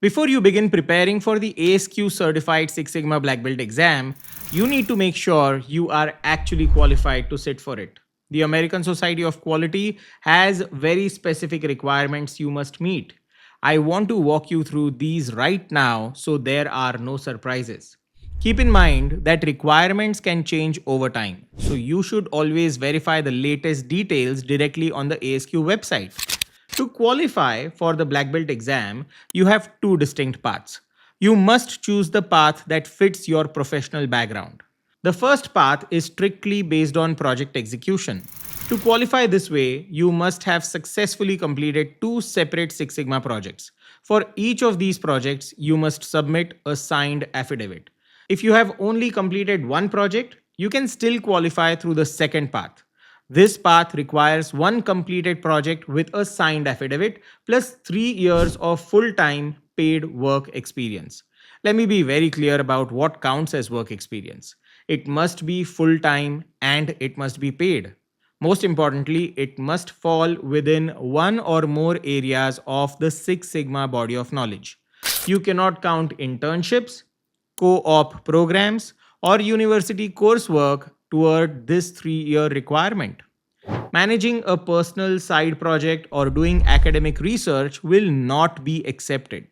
Before you begin preparing for the ASQ Certified Six Sigma Black Belt exam, you need to make sure you are actually qualified to sit for it. The American Society of Quality has very specific requirements you must meet. I want to walk you through these right now so there are no surprises. Keep in mind that requirements can change over time, so you should always verify the latest details directly on the ASQ website. To qualify for the black belt exam, you have two distinct paths. You must choose the path that fits your professional background. The first path is strictly based on project execution. To qualify this way, you must have successfully completed two separate Six Sigma projects. For each of these projects, you must submit a signed affidavit. If you have only completed one project, you can still qualify through the second path. This path requires one completed project with a signed affidavit plus 3 years of full time paid work experience. Let me be very clear about what counts as work experience. It must be full time and it must be paid. Most importantly, it must fall within one or more areas of the Six Sigma body of knowledge. You cannot count internships, co op programs, or university coursework toward this 3 year requirement. Managing a personal side project or doing academic research will not be accepted.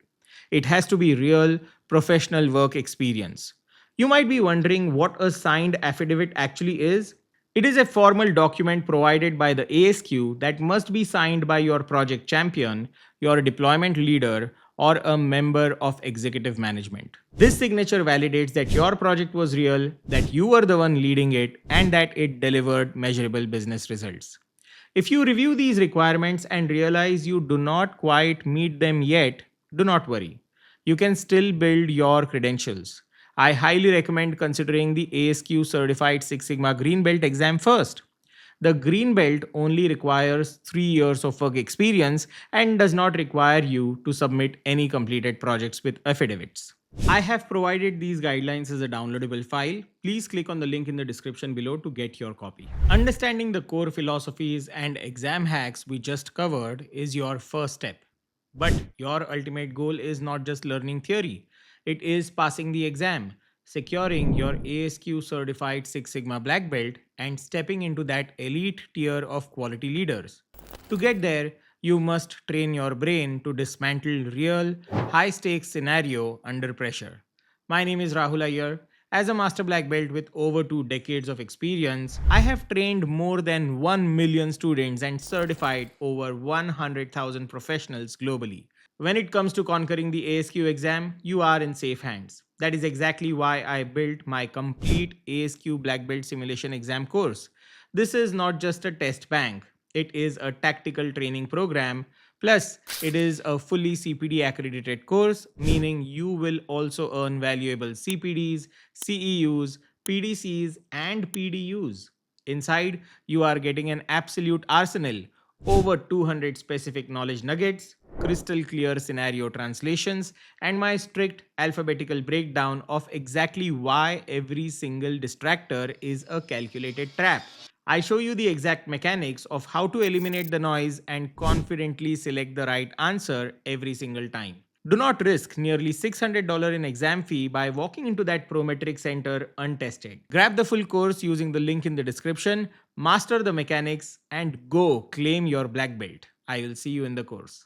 It has to be real professional work experience. You might be wondering what a signed affidavit actually is. It is a formal document provided by the ASQ that must be signed by your project champion, your deployment leader, or a member of executive management. This signature validates that your project was real, that you were the one leading it, and that it delivered measurable business results. If you review these requirements and realize you do not quite meet them yet, do not worry. You can still build your credentials. I highly recommend considering the ASQ Certified Six Sigma Green Belt exam first. The Green Belt only requires 3 years of work experience and does not require you to submit any completed projects with affidavits. I have provided these guidelines as a downloadable file. Please click on the link in the description below to get your copy. Understanding the core philosophies and exam hacks we just covered is your first step. But your ultimate goal is not just learning theory, it is passing the exam, securing your ASQ certified Six Sigma Black Belt, and stepping into that elite tier of quality leaders. To get there, you must train your brain to dismantle real, high stakes scenario under pressure. My name is Rahul Iyer. As a master black belt with over 2 decades of experience, I have trained more than 1 million students and certified over 100,000 professionals globally. When it comes to conquering the ASQ exam, you are in safe hands. That is exactly why I built my complete ASQ Black Belt Simulation exam course. This is not just a test bank, it is a tactical training program. Plus, it is a fully CPD accredited course, meaning you will also earn valuable CPDs, CEUs, PDCs, and PDUs. Inside, you are getting an absolute arsenal, over 200 specific knowledge nuggets, crystal clear scenario translations, and my strict alphabetical breakdown of exactly why every single distractor is a calculated trap. I show you the exact mechanics of how to eliminate the noise and confidently select the right answer every single time. Do not risk nearly $600 in exam fee by walking into that Prometric center untested. Grab the full course using the link in the description, master the mechanics, and go claim your black belt. I will see you in the course.